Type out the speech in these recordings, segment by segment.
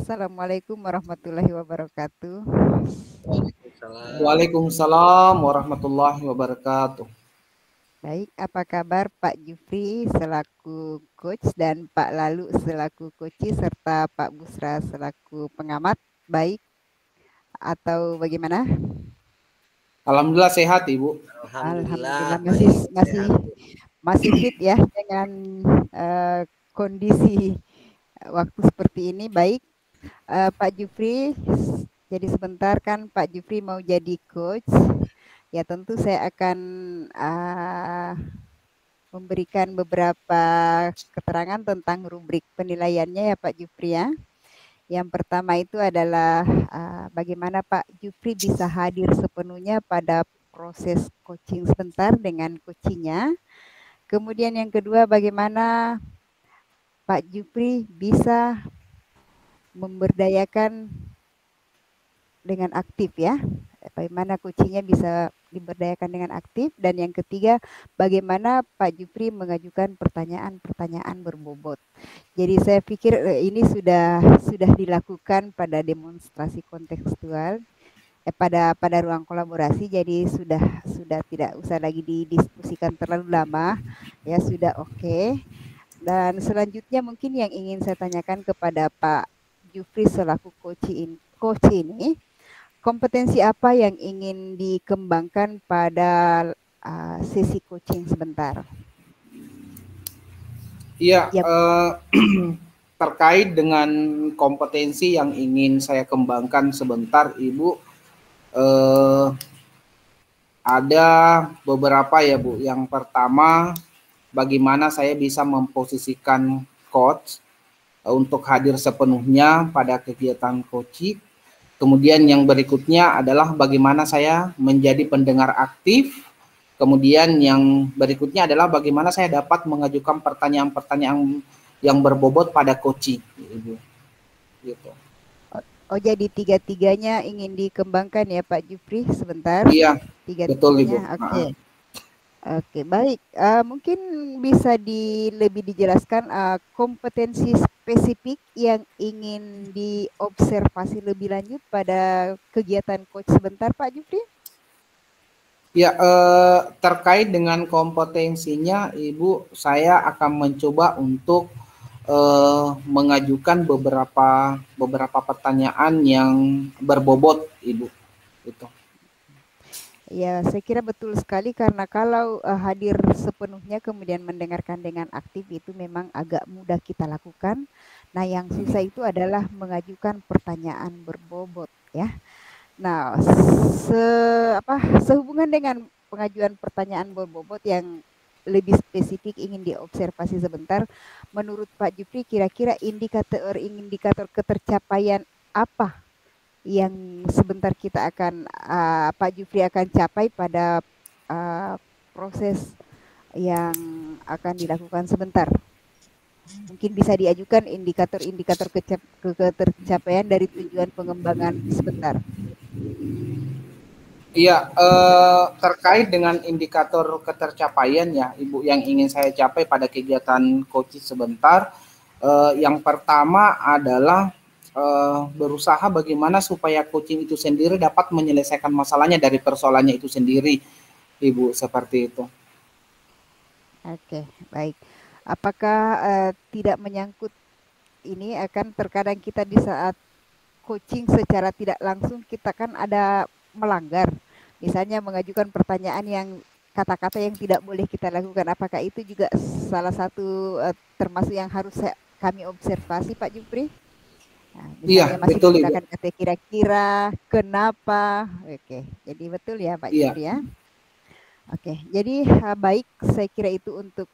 Assalamualaikum warahmatullahi wabarakatuh. Waalaikumsalam warahmatullahi wabarakatuh. Baik, apa kabar Pak Jufri selaku coach dan Pak Lalu selaku coachi serta Pak Busra selaku pengamat? Baik atau bagaimana? Alhamdulillah sehat, Ibu. Alhamdulillah baik, masih fit ya dengan kondisi waktu seperti ini. Baik, Pak Jufri, jadi sebentar kan Pak Jufri mau jadi coach. Ya tentu saya akan memberikan beberapa keterangan tentang rubrik penilaiannya ya Pak Jufri ya. Yang pertama itu adalah bagaimana Pak Jufri bisa hadir sepenuhnya pada proses coaching sebentar dengan coachingnya. Kemudian yang kedua, bagaimana Pak Jufri bisa memberdayakan dengan aktif ya. Bagaimana coachingnya bisa diberdayakan dengan aktif. Dan yang ketiga, bagaimana Pak Jufri mengajukan pertanyaan-pertanyaan berbobot. Jadi saya pikir ini sudah dilakukan pada demonstrasi kontekstual pada ruang kolaborasi, jadi sudah tidak usah lagi didiskusikan terlalu lama ya, sudah oke. Dan selanjutnya mungkin yang ingin saya tanyakan kepada Pak Jufri selaku coach ini, kompetensi apa yang ingin dikembangkan pada sesi coaching sebentar? Iya, terkait dengan kompetensi yang ingin saya kembangkan sebentar, Ibu, ada beberapa ya, Bu. Yang pertama, bagaimana saya bisa memposisikan coach untuk hadir sepenuhnya pada kegiatan coaching. Kemudian yang berikutnya adalah bagaimana saya menjadi pendengar aktif. Kemudian yang berikutnya adalah bagaimana saya dapat mengajukan pertanyaan-pertanyaan yang berbobot pada coaching. Gitu. Oh, jadi tiga-tiganya ingin dikembangkan ya Pak Jufri sebentar? Iya, betul Ibu. Oke. Oke, baik. Mungkin bisa lebih dijelaskan kompetensi spesifik yang ingin diobservasi lebih lanjut pada kegiatan coach sebentar Pak Jufri? Ya, terkait dengan kompetensinya, Ibu, saya akan mencoba untuk mengajukan beberapa pertanyaan yang berbobot, Ibu. Gitu. Ya, saya kira betul sekali karena kalau hadir sepenuhnya kemudian mendengarkan dengan aktif itu memang agak mudah kita lakukan. Nah, yang susah itu adalah mengajukan pertanyaan berbobot ya. Nah, sehubungan dengan pengajuan pertanyaan berbobot yang lebih spesifik ingin diobservasi sebentar, menurut Pak Jufri kira-kira indikator ketercapaian apa yang sebentar kita akan Pak Jufri akan capai pada proses yang akan dilakukan sebentar? Mungkin bisa diajukan indikator-indikator ketercapaian dari tujuan pengembangan sebentar. Iya, terkait dengan indikator ketercapaian ya, Ibu, yang ingin saya capai pada kegiatan coaching sebentar, yang pertama adalah berusaha bagaimana supaya coaching itu sendiri dapat menyelesaikan masalahnya dari persoalannya itu sendiri, Ibu, seperti itu. Oke, baik. Apakah tidak menyangkut ini akan terkadang kita di saat coaching secara tidak langsung kita kan ada melanggar. Misalnya mengajukan pertanyaan yang kata-kata yang tidak boleh kita lakukan. Apakah itu juga salah satu termasuk yang harus kami observasi Pak Jufri? Nah, misalnya masih betul, menggunakan kata kira-kira, kenapa. Oke, jadi betul ya Pak Jufri ya. Oke, jadi baik, saya kira itu untuk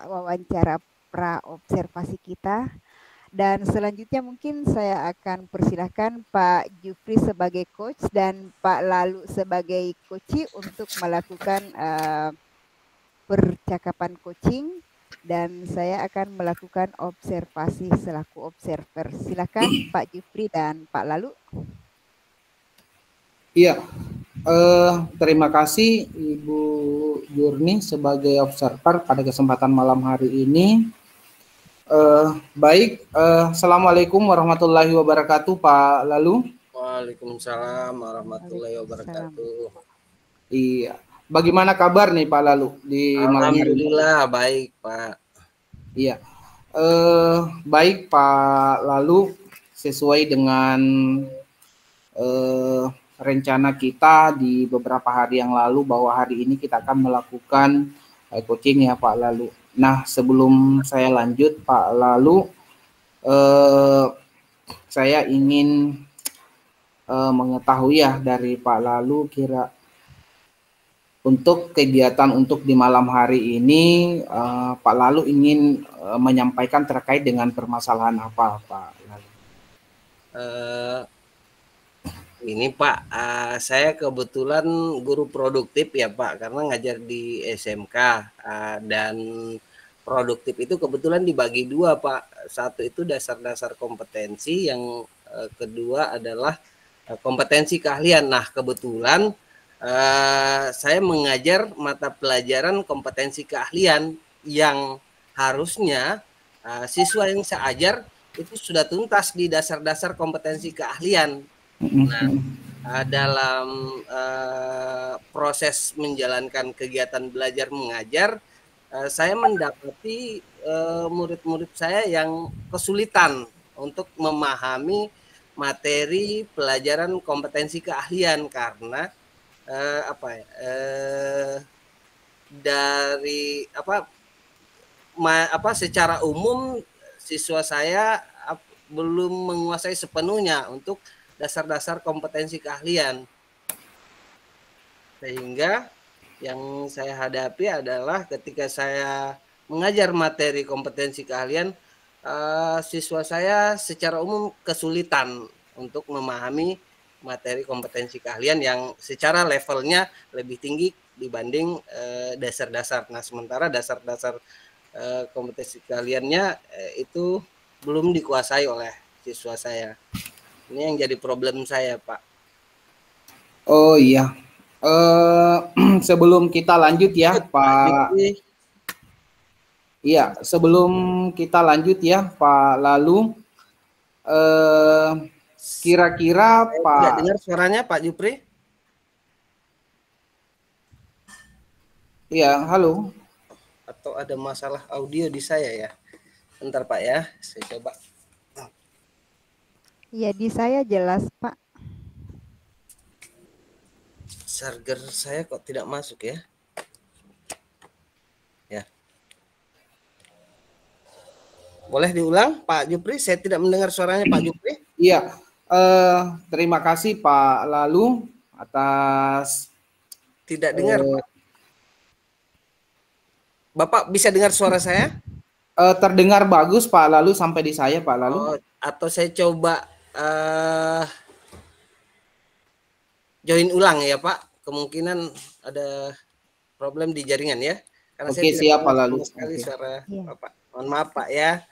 wawancara pra-observasi kita. Dan selanjutnya mungkin saya akan persilahkan Pak Jufri sebagai coach dan Pak Lalu sebagai coachee untuk melakukan percakapan coaching dan saya akan melakukan observasi selaku observer. Silakan Pak Jufri dan Pak Lalu. Iya, terima kasih Ibu Yurni sebagai observer pada kesempatan malam hari ini. Baik, Assalamualaikum warahmatullahi wabarakatuh, Pak Lalu. Waalaikumsalam warahmatullahi Waalaikumsalam. wabarakatuh. Iya, bagaimana kabar nih Pak Lalu di malam hari ini? Alhamdulillah baik, Pak. Iya, baik Pak Lalu, sesuai dengan rencana kita di beberapa hari yang lalu bahwa hari ini kita akan melakukan coaching ya Pak Lalu. Nah, sebelum saya lanjut Pak Lalu, saya ingin mengetahui ya dari Pak Lalu untuk kegiatan untuk di malam hari ini, Pak Lalu ingin menyampaikan terkait dengan permasalahan apa, Pak Lalu? Ini Pak, saya kebetulan guru produktif ya Pak, karena ngajar di SMK, dan produktif itu kebetulan dibagi dua Pak. Satu itu dasar-dasar kompetensi, yang kedua adalah kompetensi keahlian. Nah, kebetulan saya mengajar mata pelajaran kompetensi keahlian yang harusnya siswa yang saya ajar itu sudah tuntas di dasar-dasar kompetensi keahlian. Nah, dalam proses menjalankan kegiatan belajar mengajar, saya mendapati murid-murid saya yang kesulitan untuk memahami materi pelajaran kompetensi keahlian karena secara umum siswa saya belum menguasai sepenuhnya untuk dasar-dasar kompetensi keahlian, sehingga yang saya hadapi adalah ketika saya mengajar materi kompetensi keahlian, siswa saya secara umum kesulitan untuk memahami materi kompetensi keahlian yang secara levelnya lebih tinggi dibanding dasar-dasar. Nah, sementara dasar-dasar kompetensi keahliannya itu belum dikuasai oleh siswa saya. Ini yang jadi problem saya, Pak. Oh iya, sebelum kita lanjut ya, Pak. Iya, sebelum kita lanjut ya, Pak Lalu, kira-kira Pak. Tidak dengar suaranya, Pak Jupri? Iya, halo. Atau ada masalah audio di saya ya? Bentar Pak ya, saya coba. Iya, di saya jelas, Pak. Charger saya kok tidak masuk ya? Ya. Boleh diulang, Pak Jupri? Saya tidak mendengar suaranya, Pak Jupri. Iya, terima kasih Pak Lalu atas. Tidak dengar, Pak. Bapak bisa dengar suara saya? Terdengar bagus Pak Lalu sampai di saya Pak Lalu. Oh, atau saya coba join ulang ya Pak, kemungkinan ada problem di jaringan ya, karena Oke, saya siap Pak Lalu sekali suara Bapak. Mohon maaf Pak ya.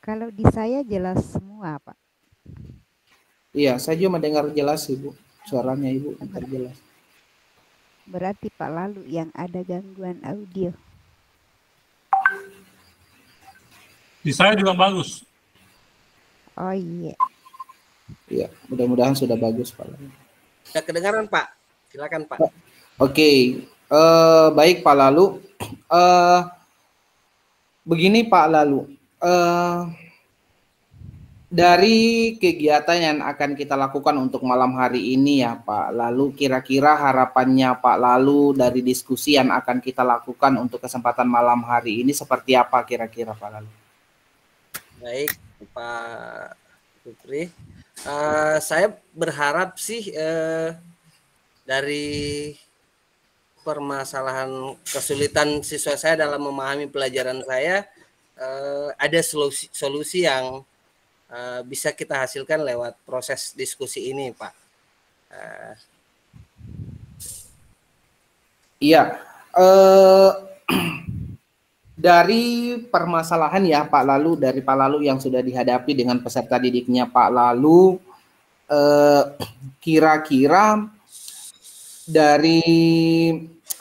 Kalau di saya jelas semua, Pak. Iya, saya juga mendengar jelas Ibu, suaranya Ibu jelas. Berarti Pak Lalu yang ada gangguan audio. Di saya juga bagus. Oh iya. Iya, mudah-mudahan sudah bagus Pak Lalu. Sudah kedengaran Pak, silakan Pak. Oke, baik Pak Lalu. Begini Pak Lalu, dari kegiatan yang akan kita lakukan untuk malam hari ini ya Pak Lalu, kira-kira harapannya Pak Lalu dari diskusi yang akan kita lakukan untuk kesempatan malam hari ini seperti apa kira-kira Pak Lalu? Baik Pak Putri, saya berharap sih dari permasalahan kesulitan siswa saya dalam memahami pelajaran saya, ada solusi yang bisa kita hasilkan lewat proses diskusi ini, Pak. Iya, dari permasalahan ya Pak Lalu, dari Pak Lalu yang sudah dihadapi dengan peserta didiknya Pak Lalu, kira-kira dari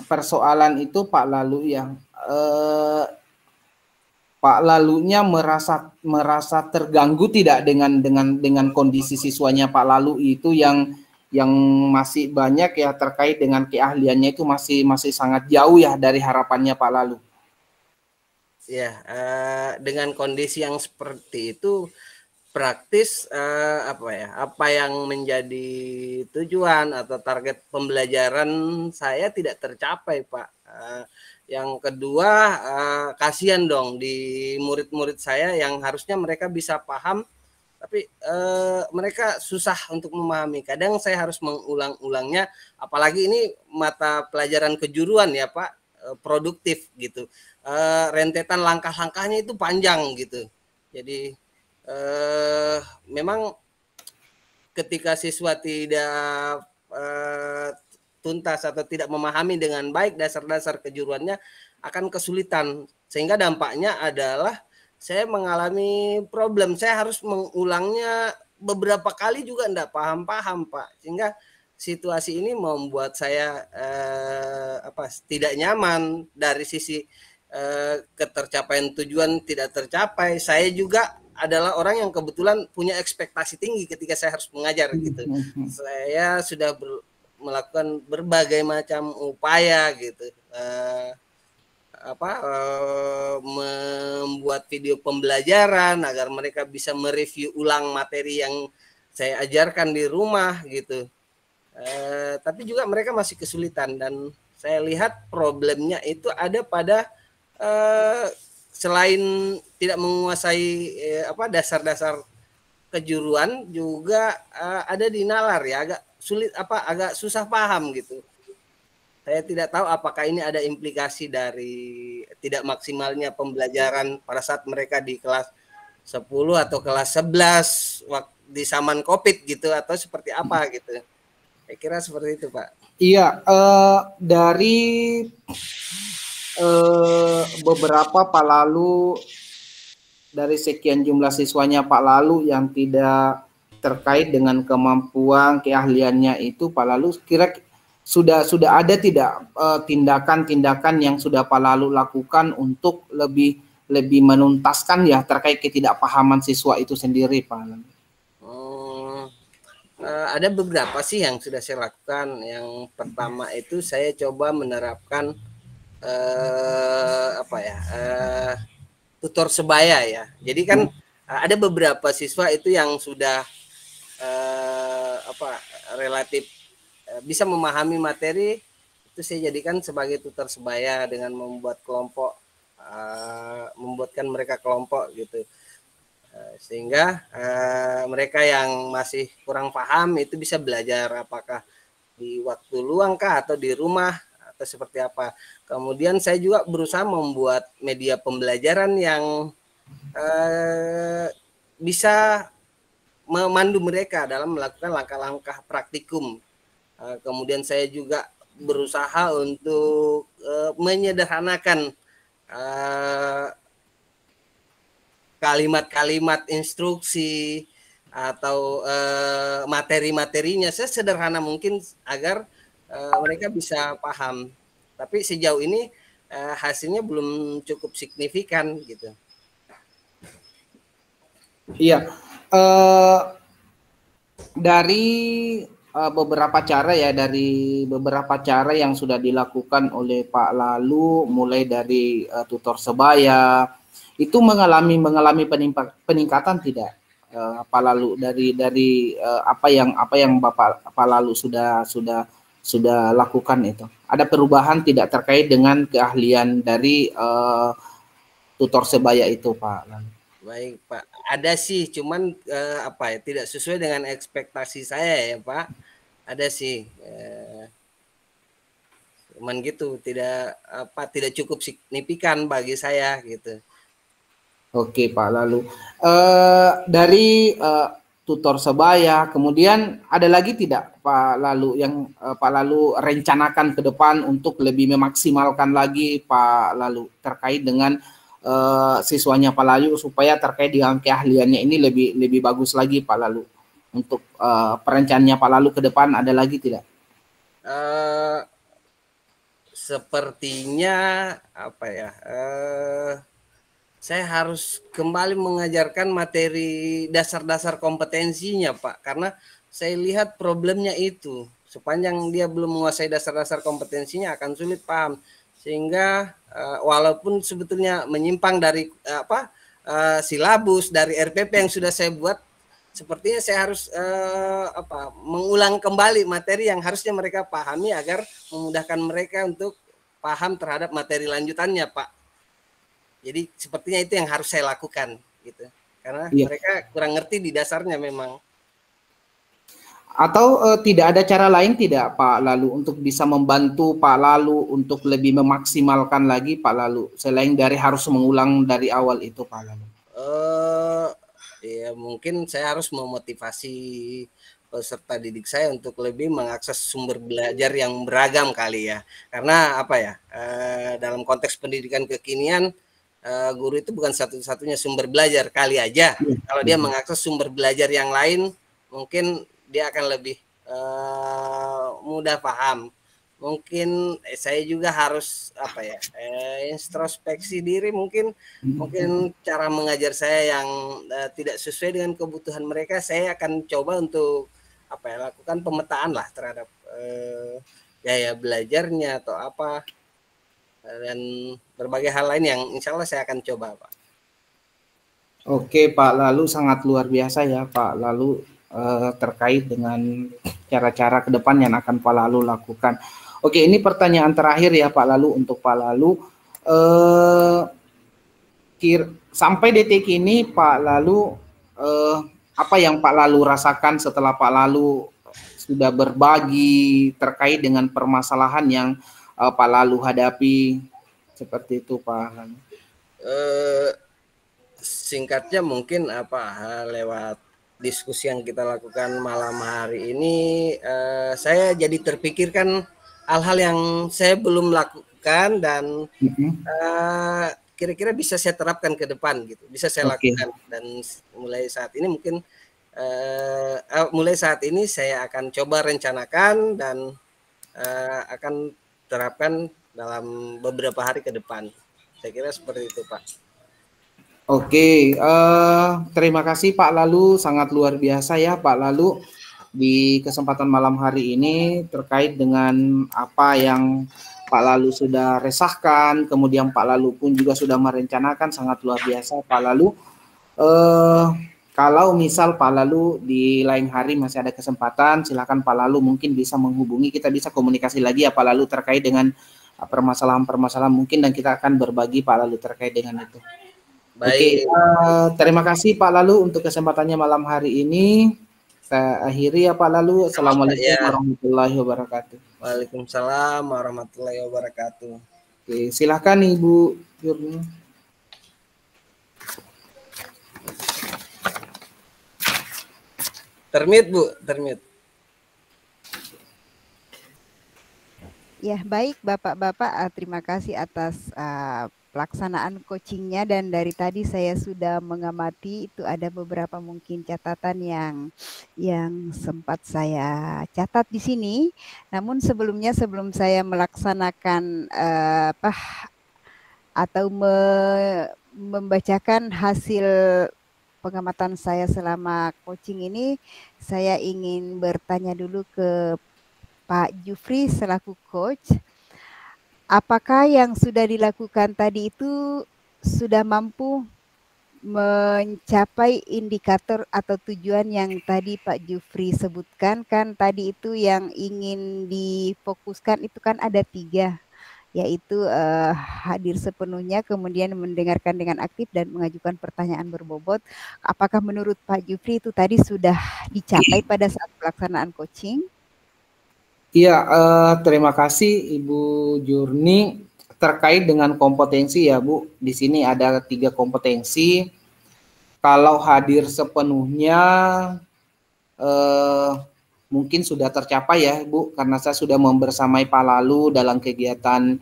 persoalan itu Pak Lalu ya, Pak Lalunya merasa terganggu tidak dengan kondisi siswanya Pak Lalu itu yang masih banyak ya terkait dengan keahliannya itu masih sangat jauh ya dari harapannya Pak Lalu. Ya, dengan kondisi yang seperti itu praktis apa yang menjadi tujuan atau target pembelajaran saya tidak tercapai, Pak. Yang kedua, kasihan dong di murid-murid saya yang harusnya mereka bisa paham, tapi mereka susah untuk memahami. Kadang saya harus mengulang-ulangnya, apalagi ini mata pelajaran kejuruan ya Pak, produktif gitu. Rentetan langkah-langkahnya itu panjang gitu. Jadi memang ketika siswa tidak tuntas atau tidak memahami dengan baik dasar-dasar kejuruannya akan kesulitan, sehingga dampaknya adalah saya mengalami problem. Saya harus mengulangnya beberapa kali juga enggak paham-paham Pak, sehingga situasi ini membuat saya tidak nyaman dari sisi ketercapaian tujuan tidak tercapai. Saya juga adalah orang yang kebetulan punya ekspektasi tinggi ketika saya harus mengajar gitu. Saya sudah melakukan berbagai macam upaya gitu, membuat video pembelajaran agar mereka bisa mereview ulang materi yang saya ajarkan di rumah gitu. Tapi juga mereka masih kesulitan, dan saya lihat problemnya itu ada pada selain tidak menguasai dasar-dasar kejuruan, juga ada di nalar ya, agak sulit agak susah paham gitu. Saya tidak tahu apakah ini ada implikasi dari tidak maksimalnya pembelajaran pada saat mereka di kelas 10 atau kelas 11 di zaman Covid gitu, atau seperti apa gitu. Saya kira seperti itu Pak. Iya, dari beberapa Pak Lalu, dari sekian jumlah siswanya Pak Lalu yang tidak terkait dengan kemampuan keahliannya itu, Pak Lalu kira sudah ada tidak tindakan-tindakan yang sudah Pak Lalu lakukan untuk lebih menuntaskan ya terkait ketidakpahaman siswa itu sendiri Pak Lalu? Ada beberapa sih yang sudah saya lakukan. Yang pertama itu saya coba menerapkan tutor sebaya ya. Jadi kan ada beberapa siswa itu yang sudah relatif bisa memahami materi, itu saya jadikan sebagai tutor sebaya dengan membuat kelompok, membuatkan mereka kelompok gitu, sehingga mereka yang masih kurang paham itu bisa belajar apakah di waktu luang kah atau di rumah atau seperti apa. Kemudian saya juga berusaha membuat media pembelajaran yang bisa memandu mereka dalam melakukan langkah-langkah praktikum. Kemudian saya juga berusaha untuk menyederhanakan kalimat-kalimat instruksi atau materi-materinya sesederhana mungkin agar mereka bisa paham. Tapi sejauh ini hasilnya belum cukup signifikan gitu. Iya, dari beberapa cara yang sudah dilakukan oleh Pak Lalu, mulai dari tutor sebaya, itu mengalami peningkatan tidak Pak Lalu dari apa yang Pak Lalu sudah lakukan itu? Ada perubahan tidak terkait dengan keahlian dari tutor sebaya itu Pak Lalu? Baik Pak, ada sih, cuman tidak sesuai dengan ekspektasi saya ya Pak. Ada sih, cuman gitu, tidak cukup signifikan bagi saya gitu. Oke Pak Lalu, dari tutor sebaya, kemudian ada lagi tidak Pak Lalu yang Pak Lalu rencanakan ke depan untuk lebih memaksimalkan lagi Pak Lalu terkait dengan siswanya Pak Lalu, supaya terkait dengan keahliannya ini lebih bagus lagi Pak Lalu? Untuk perencanaannya Pak Lalu ke depan ada lagi tidak? sepertinya apa ya? Saya harus kembali mengajarkan materi dasar-dasar kompetensinya, Pak, karena saya lihat problemnya itu. Sepanjang dia belum menguasai dasar-dasar kompetensinya akan sulit paham. Sehingga walaupun sebetulnya menyimpang dari silabus dari RPP yang sudah saya buat, sepertinya saya harus mengulang kembali materi yang harusnya mereka pahami agar memudahkan mereka untuk paham terhadap materi lanjutannya, Pak. Jadi sepertinya itu yang harus saya lakukan gitu. Karena mereka kurang ngerti di dasarnya memang. Atau tidak ada cara lain tidak Pak Lalu untuk bisa membantu Pak Lalu untuk lebih memaksimalkan lagi Pak Lalu selain dari harus mengulang dari awal itu Pak Lalu? Ya mungkin saya harus memotivasi peserta didik saya untuk lebih mengakses sumber belajar yang beragam kali ya. Karena apa ya, dalam konteks pendidikan kekinian, guru itu bukan satu-satunya sumber belajar. Kali aja kalau dia mengakses sumber belajar yang lain, mungkin dia akan lebih mudah paham. Mungkin saya juga harus introspeksi diri, mungkin cara mengajar saya yang tidak sesuai dengan kebutuhan mereka, saya akan coba untuk lakukan pemetaan lah terhadap gaya belajarnya atau apa, dan berbagai hal lain yang insya Allah saya akan coba, Pak. Oke Pak Lalu, sangat luar biasa ya Pak Lalu terkait dengan cara-cara ke depan yang akan Pak Lalu lakukan. Oke, ini pertanyaan terakhir ya Pak Lalu untuk Pak Lalu. Sampai detik ini Pak Lalu, apa yang Pak Lalu rasakan setelah Pak Lalu sudah berbagi terkait dengan permasalahan yang Pak Lalu hadapi, seperti itu Pak Lalu? Singkatnya mungkin lewat diskusi yang kita lakukan malam hari ini, saya jadi terpikirkan hal-hal yang saya belum lakukan dan kira-kira bisa saya terapkan ke depan gitu, bisa saya lakukan. Dan mulai saat ini mungkin saya akan coba rencanakan dan akan terapkan dalam beberapa hari ke depan. Saya kira seperti itu Pak. Oke, terima kasih Pak Lalu, sangat luar biasa ya Pak Lalu di kesempatan malam hari ini terkait dengan apa yang Pak Lalu sudah resahkan, kemudian Pak Lalu pun juga sudah merencanakan, sangat luar biasa Pak Lalu. Kalau misal Pak Lalu di lain hari masih ada kesempatan, silakan Pak Lalu mungkin bisa menghubungi, kita bisa komunikasi lagi ya Pak Lalu terkait dengan permasalahan-permasalahan mungkin, dan kita akan berbagi Pak Lalu terkait dengan itu. Baik. Oke, terima kasih Pak Lalu untuk kesempatannya malam hari ini. Saya akhiri ya Pak Lalu. Assalamualaikum warahmatullahi wabarakatuh. Waalaikumsalam warahmatullahi wabarakatuh. Oke, silakan Ibu Jurni. Termit Bu, termit. Ya, baik Bapak-bapak, terima kasih atas pelaksanaan coachingnya, dan dari tadi saya sudah mengamati itu ada beberapa mungkin catatan yang sempat saya catat di sini. Namun sebelumnya, sebelum saya melaksanakan atau membacakan hasil pengamatan saya selama coaching ini, saya ingin bertanya dulu ke Pak Jufri selaku coach. Apakah yang sudah dilakukan tadi itu sudah mampu mencapai indikator atau tujuan yang tadi Pak Jufri sebutkan? Kan tadi itu yang ingin difokuskan itu kan ada 3, yaitu hadir sepenuhnya, kemudian mendengarkan dengan aktif, dan mengajukan pertanyaan berbobot. Apakah menurut Pak Jufri itu tadi sudah dicapai pada saat pelaksanaan coaching? Iya, terima kasih Ibu Jurni. Terkait dengan kompetensi ya Bu, di sini ada 3 kompetensi. Kalau hadir sepenuhnya mungkin sudah tercapai ya Bu, karena saya sudah membersamai Pak Lalu dalam kegiatan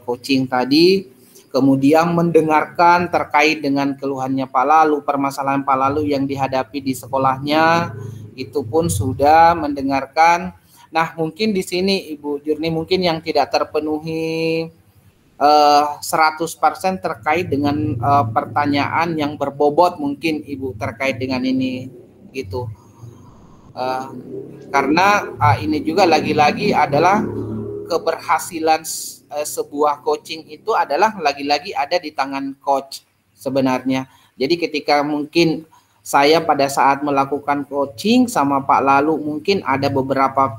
coaching tadi. Kemudian mendengarkan terkait dengan keluhannya Pak Lalu, permasalahan Pak Lalu yang dihadapi di sekolahnya, itu pun sudah mendengarkan. Nah, mungkin di sini Ibu Jurni mungkin yang tidak terpenuhi 100% terkait dengan pertanyaan yang berbobot mungkin Ibu terkait dengan ini gitu. Karena ini juga lagi-lagi adalah keberhasilan sebuah coaching itu adalah lagi-lagi ada di tangan coach sebenarnya. Jadi ketika mungkin saya pada saat melakukan coaching sama Pak Lalu mungkin ada beberapa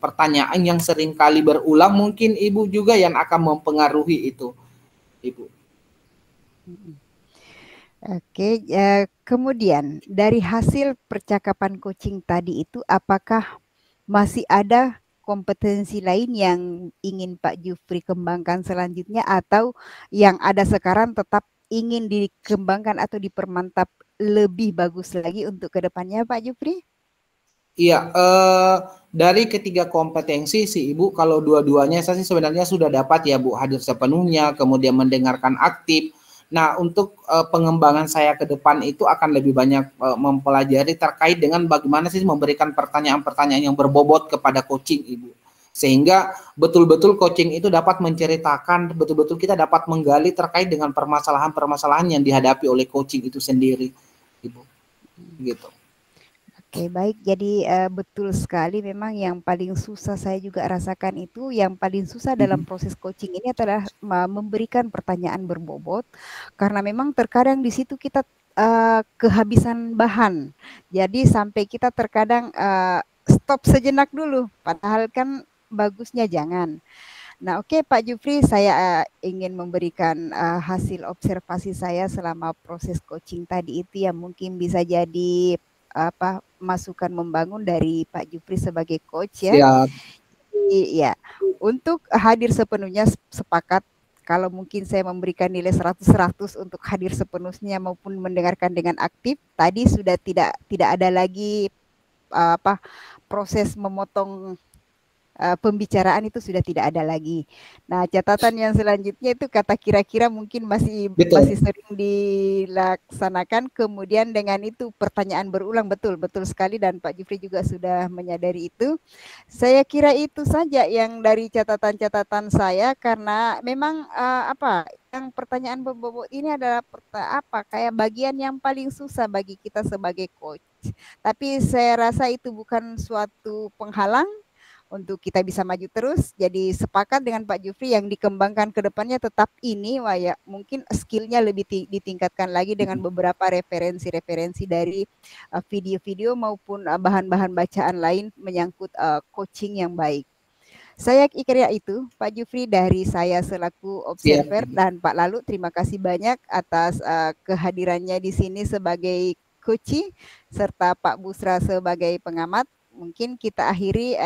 pertanyaan yang sering kali berulang, mungkin Ibu juga yang akan mempengaruhi itu, Ibu. Oke, kemudian dari hasil percakapan coaching tadi itu, apakah masih ada kompetensi lain yang ingin Pak Jufri kembangkan selanjutnya, atau yang ada sekarang tetap ingin dikembangkan atau dipermantap lebih bagus lagi untuk kedepannya, Pak Jufri? Iya, dari ketiga kompetensi sih Ibu, kalau dua-duanya saya sih sebenarnya sudah dapat ya Bu, hadir sepenuhnya, kemudian mendengarkan aktif. Nah, untuk pengembangan saya ke depan itu akan lebih banyak mempelajari terkait dengan bagaimana sih memberikan pertanyaan-pertanyaan yang berbobot kepada coaching Ibu. Sehingga betul-betul coaching itu dapat menceritakan, betul-betul kita dapat menggali terkait dengan permasalahan-permasalahan yang dihadapi oleh coaching itu sendiri, Ibu. Gitu. Oke, baik. Jadi betul sekali, memang yang paling susah saya juga rasakan itu, yang paling susah dalam proses coaching ini adalah memberikan pertanyaan berbobot, karena memang terkadang di situ kita kehabisan bahan. Jadi sampai kita terkadang stop sejenak dulu, padahal kan bagusnya jangan. Nah, oke Pak Jufri, saya ingin memberikan hasil observasi saya selama proses coaching tadi itu, yang mungkin bisa jadi masukan membangun dari Pak Jufri sebagai coach ya. Siap. Iya, untuk hadir sepenuhnya sepakat, kalau mungkin saya memberikan nilai 100-100 untuk hadir sepenuhnya maupun mendengarkan dengan aktif, tadi sudah tidak ada lagi proses memotong pembicaraan, itu sudah tidak ada lagi. Nah, catatan yang selanjutnya itu kata kira-kira mungkin masih sering dilaksanakan. Kemudian dengan itu pertanyaan berulang, betul sekali, dan Pak Jufri juga sudah menyadari itu. Saya kira itu saja yang dari catatan-catatan saya, karena memang yang pertanyaan berbobot ini adalah kayak bagian yang paling susah bagi kita sebagai coach. Tapi saya rasa itu bukan suatu penghalang untuk kita bisa maju terus. Jadi sepakat dengan Pak Jufri, yang dikembangkan ke depannya tetap ini, ya mungkin skillnya lebih ditingkatkan lagi dengan beberapa referensi dari video-video maupun bahan-bahan bacaan lain menyangkut coaching yang baik. Saya kira itu Pak Jufri dari saya selaku observer. Dan Pak Lalu, terima kasih banyak atas kehadirannya di sini sebagai coaching, serta Pak Busra sebagai pengamat. Mungkin kita akhiri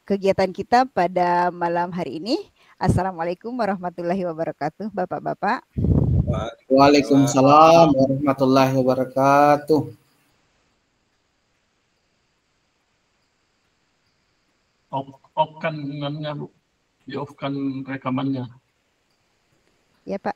kegiatan kita pada malam hari ini. Assalamualaikum warahmatullahi wabarakatuh, Bapak-bapak. Waalaikumsalam warahmatullahi wabarakatuh. Off-kan Bu. Di-off-kan rekamannya. Ya, Pak.